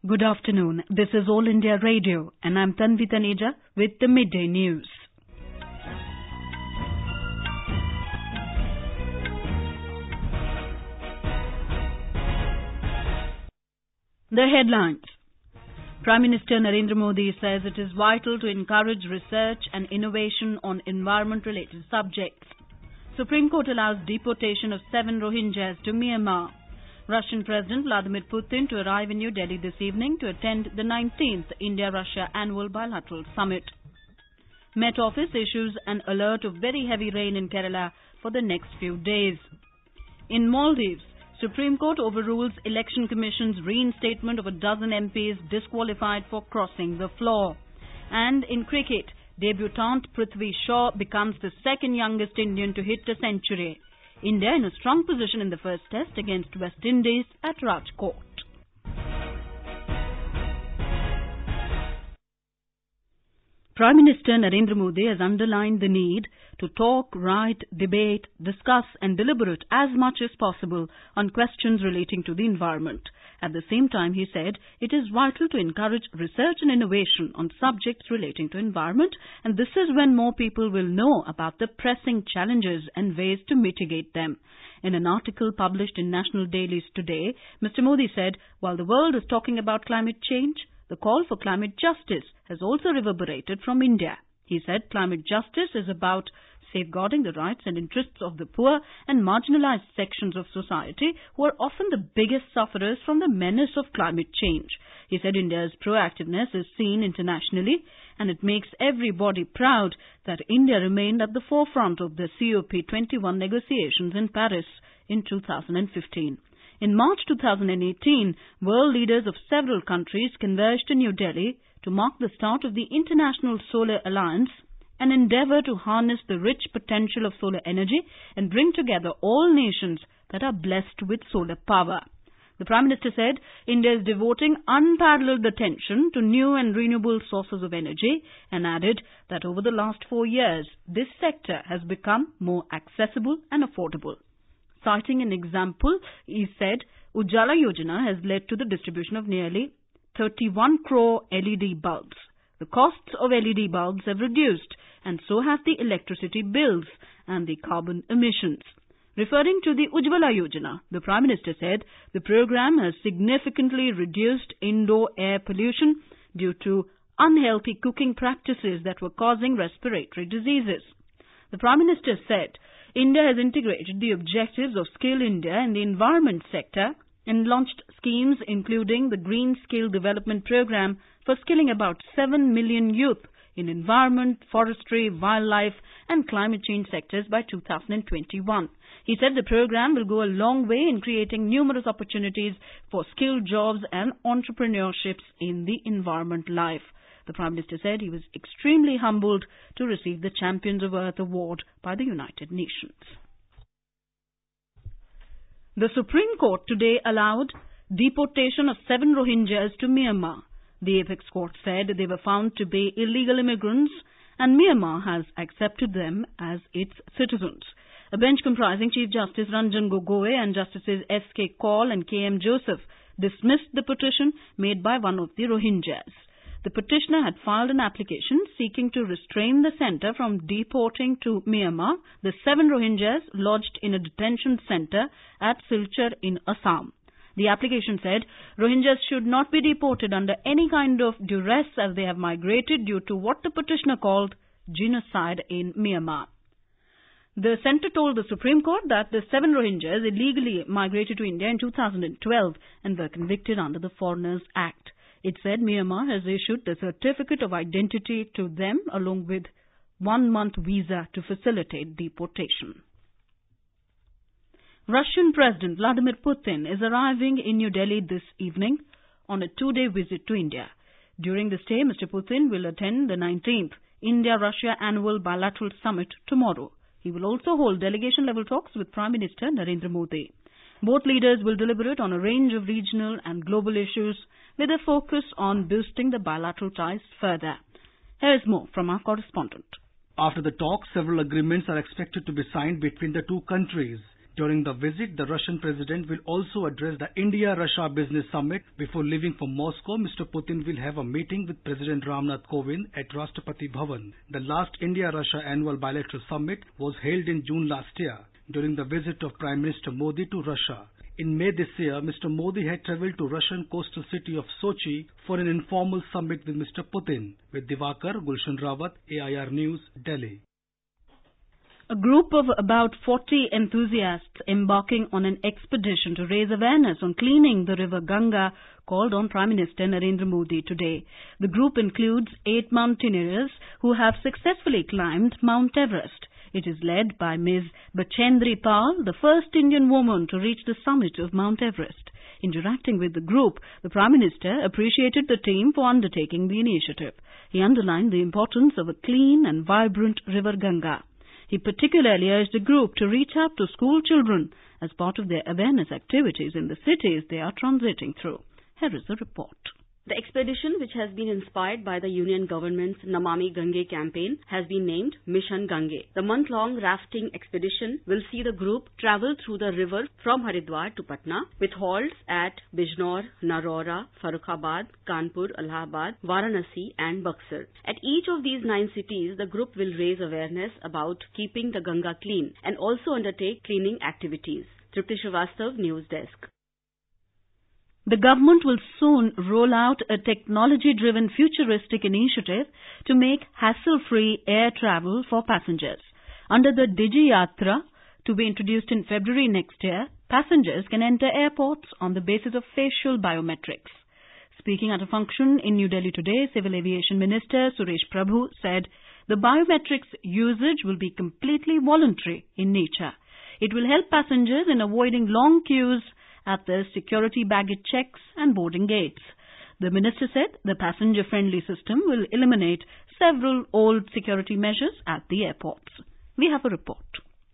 Good afternoon. This is All India Radio and I'm Tanvi Taneja with the Midday News. The headlines. Prime Minister Narendra Modi says it is vital to encourage research and innovation on environment-related subjects. Supreme Court allows deportation of 7 Rohingyas to Myanmar. Russian President Vladimir Putin to arrive in New Delhi this evening to attend the 19th India-Russia Annual Bilateral Summit. Met Office issues an alert of very heavy rain in Kerala for the next few days. In Maldives, Supreme Court overrules Election Commission's reinstatement of a dozen MPs disqualified for crossing the floor. And in cricket, debutant Prithvi Shaw becomes the second youngest Indian to hit a century. India in a strong position in the first test against West Indies at Rajkot. Prime Minister Narendra Modi has underlined the need to talk, write, debate, discuss and deliberate as much as possible on questions relating to the environment. At the same time, he said, it is vital to encourage research and innovation on subjects relating to environment, and this is when more people will know about the pressing challenges and ways to mitigate them. In an article published in national dailies today, Mr. Modi said, while the world is talking about climate change, the call for climate justice has also reverberated from India. He said climate justice is about safeguarding the rights and interests of the poor and marginalized sections of society who are often the biggest sufferers from the menace of climate change. He said India's proactiveness is seen internationally and it makes everybody proud that India remained at the forefront of the COP21 negotiations in Paris in 2015. In March 2018, world leaders of several countries converged in New Delhi to mark the start of the International Solar Alliance, an endeavour to harness the rich potential of solar energy and bring together all nations that are blessed with solar power. The Prime Minister said India is devoting unparalleled attention to new and renewable sources of energy and added that over the last 4 years, this sector has become more accessible and affordable. Citing an example, he said Ujjwala Yojana has led to the distribution of nearly 31 crore LED bulbs. The costs of LED bulbs have reduced and so have the electricity bills and the carbon emissions. Referring to the Ujjwala Yojana, the Prime Minister said the program has significantly reduced indoor air pollution due to unhealthy cooking practices that were causing respiratory diseases. The Prime Minister said India has integrated the objectives of Skill India in the environment sector and launched schemes including the Green Skill Development Program for skilling about 7 million youth in environment, forestry, wildlife and climate change sectors by 2021. He said the program will go a long way in creating numerous opportunities for skilled jobs and entrepreneurships in the environment life. The Prime Minister said he was extremely humbled to receive the Champions of Earth Award by the United Nations. The Supreme Court today allowed deportation of 7 Rohingyas to Myanmar. The apex court said they were found to be illegal immigrants and Myanmar has accepted them as its citizens. A bench comprising Chief Justice Ranjan Gogoi and Justices S.K. Kaul and K.M. Joseph dismissed the petition made by one of the Rohingyas. The petitioner had filed an application seeking to restrain the centre from deporting to Myanmar the 7 Rohingyas lodged in a detention centre at Silchar in Assam. The application said Rohingyas should not be deported under any kind of duress as they have migrated due to what the petitioner called genocide in Myanmar. The centre told the Supreme Court that the 7 Rohingyas illegally migrated to India in 2012 and were convicted under the Foreigners Act. It said Myanmar has issued the certificate of identity to them along with 1-month visa to facilitate deportation. Russian President Vladimir Putin is arriving in New Delhi this evening on a 2-day visit to India. During the stay, Mr. Putin will attend the 19th India-Russia Annual Bilateral Summit tomorrow. He will also hold delegation-level talks with Prime Minister Narendra Modi. Both leaders will deliberate on a range of regional and global issues with a focus on boosting the bilateral ties further. Here is more from our correspondent. After the talks, several agreements are expected to be signed between the two countries. During the visit, the Russian president will also address the India-Russia Business Summit. Before leaving for Moscow, Mr. Putin will have a meeting with President Ramnath Kovind at Rashtrapati Bhavan. The last India-Russia annual bilateral summit was held in June last year during the visit of Prime Minister Modi to Russia. In May this year, Mr. Modi had travelled to Russian coastal city of Sochi for an informal summit with Mr. Putin. With Divakar, Gulshan Rawat, AIR News, Delhi. A group of about 40 enthusiasts embarking on an expedition to raise awareness on cleaning the river Ganga called on Prime Minister Narendra Modi today. The group includes 8 mountaineers who have successfully climbed Mount Everest. It is led by Ms. Bachendri Pal, the first Indian woman to reach the summit of Mount Everest. Interacting with the group, the Prime Minister appreciated the team for undertaking the initiative. He underlined the importance of a clean and vibrant river Ganga. He particularly urged the group to reach out to school children as part of their awareness activities in the cities they are transiting through. Here is the report. The expedition, which has been inspired by the Union government's Namami Gange campaign, has been named Mission Gange. The month-long rafting expedition will see the group travel through the river from Haridwar to Patna, with halts at Bijnor, Narora, Farrukhabad, Kanpur, Allahabad, Varanasi and Buxar. At each of these 9 cities, the group will raise awareness about keeping the Ganga clean and also undertake cleaning activities. Tripti Srivastav, News Desk. The government will soon roll out a technology-driven futuristic initiative to make hassle-free air travel for passengers. Under the Digi Yatra, to be introduced in February next year, passengers can enter airports on the basis of facial biometrics. Speaking at a function in New Delhi today, Civil Aviation Minister Suresh Prabhu said the biometrics usage will be completely voluntary in nature. It will help passengers in avoiding long queues at the security baggage checks and boarding gates. The minister said the passenger-friendly system will eliminate several old security measures at the airports. We have a report.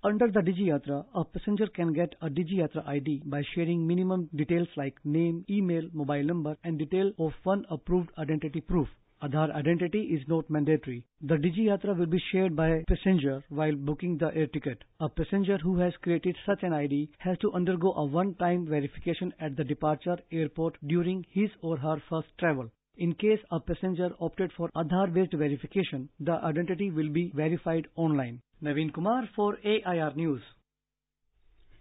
Under the Digi Yatra, a passenger can get a Digi Yatra ID by sharing minimum details like name, email, mobile number and detail of one approved identity proof. Aadhaar identity is not mandatory. The Digi Yatra will be shared by passenger while booking the air ticket. A passenger who has created such an ID has to undergo a one-time verification at the departure airport during his or her first travel. In case a passenger opted for Aadhaar-based verification, the identity will be verified online. Naveen Kumar for AIR News.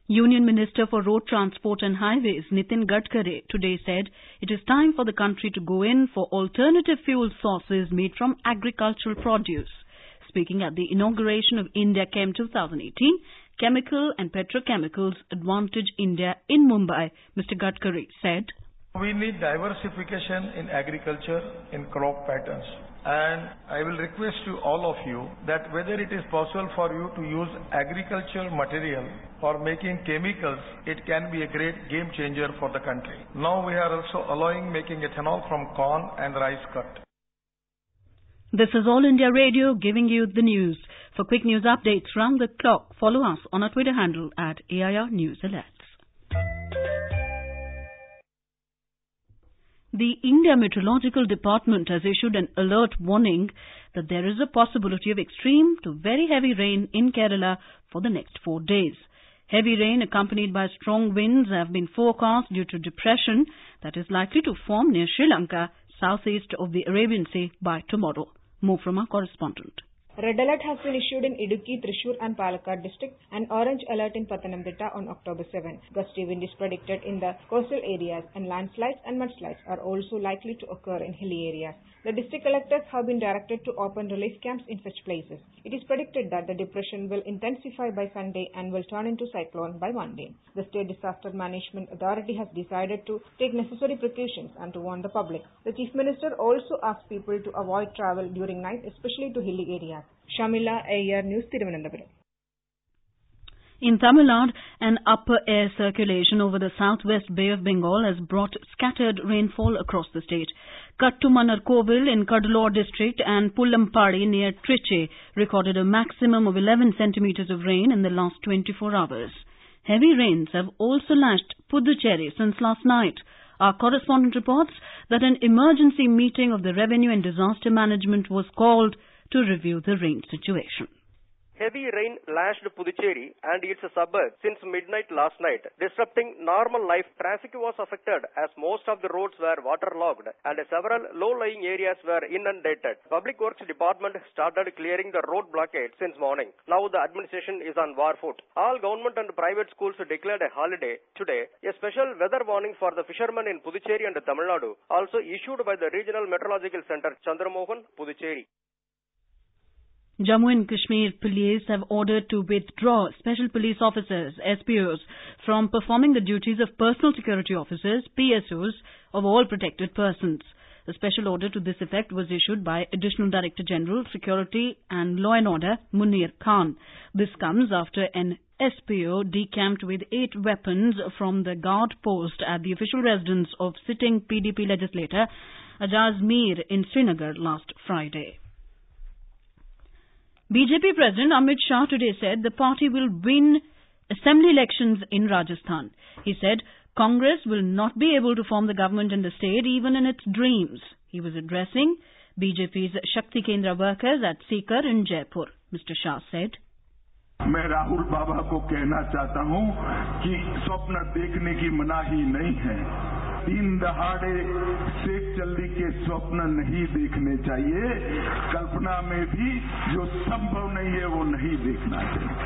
Union Minister for Road Transport and Highways Nitin Gadkari today said it is time for the country to go in for alternative fuel sources made from agricultural produce. Speaking at the inauguration of India Chem 2018, Chemical and Petrochemicals Advantage India in Mumbai, Mr. Gadkari said, "We need diversification in agriculture, in crop patterns. And I will request to all of you that whether it is possible for you to use agricultural material for making chemicals, it can be a great game changer for the country. Now we are also allowing making ethanol from corn and rice cut." This is All India Radio giving you the news. For quick news updates round the clock, follow us on our Twitter handle at AIR News Alerts. The India Meteorological Department has issued an alert warning that there is a possibility of extreme to very heavy rain in Kerala for the next 4 days. Heavy rain accompanied by strong winds have been forecast due to depression that is likely to form near Sri Lanka, southeast of the Arabian Sea by tomorrow. More from our correspondent. Red alert has been issued in Idukki, Thrissur and Palakkad district and orange alert in Pathanamthitta on October 7. Gusty wind is predicted in the coastal areas and landslides and mudslides are also likely to occur in hilly areas. The district collectors have been directed to open relief camps in such places. It is predicted that the depression will intensify by Sunday and will turn into cyclone by Monday. The State Disaster Management Authority has decided to take necessary precautions and to warn the public. The Chief Minister also asked people to avoid travel during night, especially to hilly areas. Shamila, AIR News, Thiruvananthapuram. In Tamil Nadu, an upper air circulation over the southwest Bay of Bengal has brought scattered rainfall across the state. Kattumanarkovil in Kadalur district and Pullampadi near Trichy recorded a maximum of 11 centimeters of rain in the last 24 hours. Heavy rains have also lashed Puducherry since last night. Our correspondent reports that an emergency meeting of the Revenue and Disaster Management was called to review the rain situation. Heavy rain lashed Puducherry and its suburbs since midnight last night, disrupting normal life. Traffic was affected as most of the roads were waterlogged and several low-lying areas were inundated. Public Works Department started clearing the road blockade since morning. Now the administration is on war foot. All government and private schools declared a holiday today. A special weather warning for the fishermen in Puducherry and Tamil Nadu also issued by the Regional Meteorological Center, Chandramohan, Puducherry. Jammu and Kashmir police have ordered to withdraw special police officers, SPOs, from performing the duties of personal security officers, PSOs, of all protected persons. A special order to this effect was issued by Additional Director General, Security and Law and Order, Munir Khan. This comes after an SPO decamped with 8 weapons from the guard post at the official residence of sitting PDP legislator Ajaz Mir in Srinagar last Friday. BJP President Amit Shah today said the party will win assembly elections in Rajasthan. He said Congress will not be able to form the government in the state even in its dreams. He was addressing BJP's Shakti Kendra workers at Sikar in Jaipur. Mr. Shah said, मैं राहुल बाबा को कहना चाहता हूं कि स्वप्न देखने की मनाही नहीं है। दिन दहाड़े शेख चल्ली के स्वप्न नहीं देखने चाहिए। कल्पना में भी जो संभव नहीं है वो नहीं देखना चाहिए।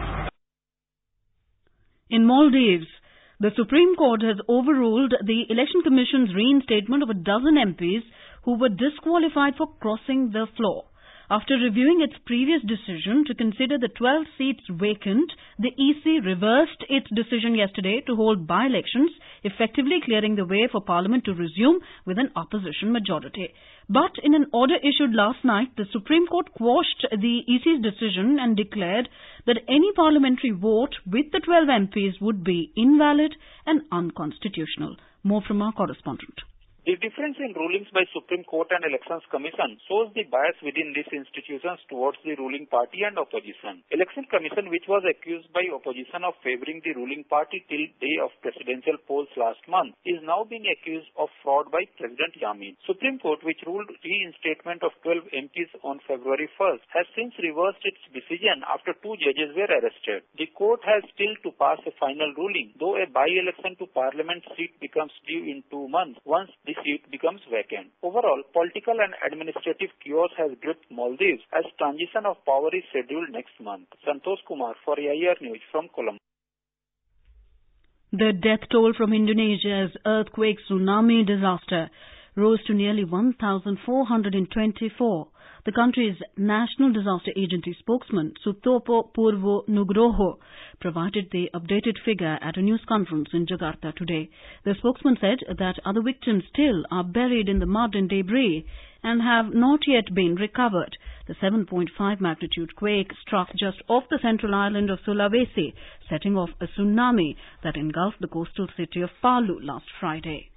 In Maldives, the Supreme Court has overruled the Election Commission's reinstatement of a dozen MPs who were disqualified for crossing the floor. After reviewing its previous decision to consider the 12 seats vacant, the EC reversed its decision yesterday to hold by-elections, effectively clearing the way for Parliament to resume with an opposition majority. But in an order issued last night, the Supreme Court quashed the EC's decision and declared that any parliamentary vote with the 12 MPs would be invalid and unconstitutional. More from our correspondent. The difference in rulings by Supreme Court and Elections Commission shows the bias within these institutions towards the ruling party and opposition. Election Commission, which was accused by opposition of favoring the ruling party till day of presidential polls last month, is now being accused of fraud by President Yamin. Supreme Court, which ruled reinstatement of 12 MPs on February 1st, has since reversed its decision after 2 judges were arrested. The court has still to pass a final ruling, though a by-election to parliament seat becomes due in 2 months once the seat becomes vacant. Overall, political and administrative chaos has gripped Maldives as transition of power is scheduled next month. Santosh Kumar for AIR News from Colombo. The death toll from Indonesia's earthquake tsunami disaster rose to nearly 1,424. The country's National Disaster Agency spokesman, Sutopo Purwo Nugroho, provided the updated figure at a news conference in Jakarta today. The spokesman said that other victims still are buried in the mud and debris and have not yet been recovered. The 7.5 magnitude quake struck just off the central island of Sulawesi, setting off a tsunami that engulfed the coastal city of Palu last Friday.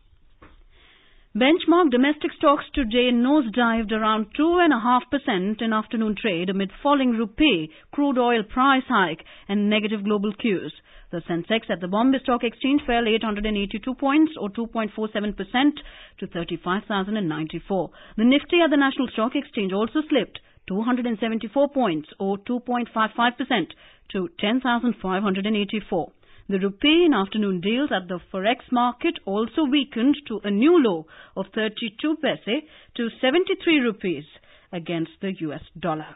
Benchmark domestic stocks today nosedived around 2.5% in afternoon trade amid falling rupee, crude oil price hike and negative global cues. The Sensex at the Bombay Stock Exchange fell 882 points or 2.47% to 35,094. The Nifty at the National Stock Exchange also slipped 274 points or 2.55% to 10,584. The rupee in afternoon deals at the forex market also weakened to a new low of 32 paise to 73 rupees against the US dollar.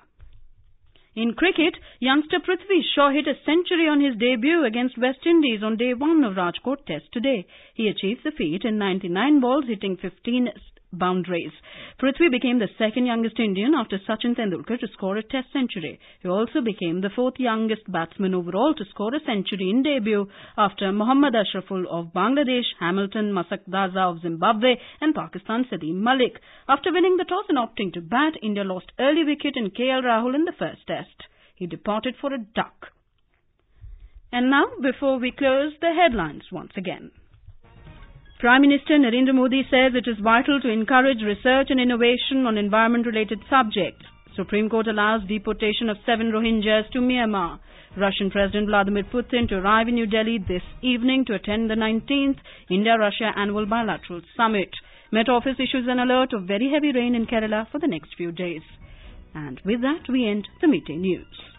In cricket, youngster Prithvi Shaw hit a century on his debut against West Indies on day 1 of Rajkot Test today. He achieved the feat in 99 balls, hitting 15 boundaries. Prithvi became the second youngest Indian after Sachin Tendulkar to score a Test century. He also became the 4th youngest batsman overall to score a century in debut after Mohammad Ashraful of Bangladesh, Hamilton Masakdaza of Zimbabwe and Pakistan's Sadeem Malik. After winning the toss and opting to bat, India lost early wicket in KL Rahul in the first Test. He departed for a duck. And now, before we close, the headlines once again. Prime Minister Narendra Modi says it is vital to encourage research and innovation on environment-related subjects. Supreme Court allows deportation of 7 Rohingyas to Myanmar. Russian President Vladimir Putin to arrive in New Delhi this evening to attend the 19th India-Russia Annual Bilateral Summit. Met Office issues an alert of very heavy rain in Kerala for the next few days. And with that, we end the Midday News.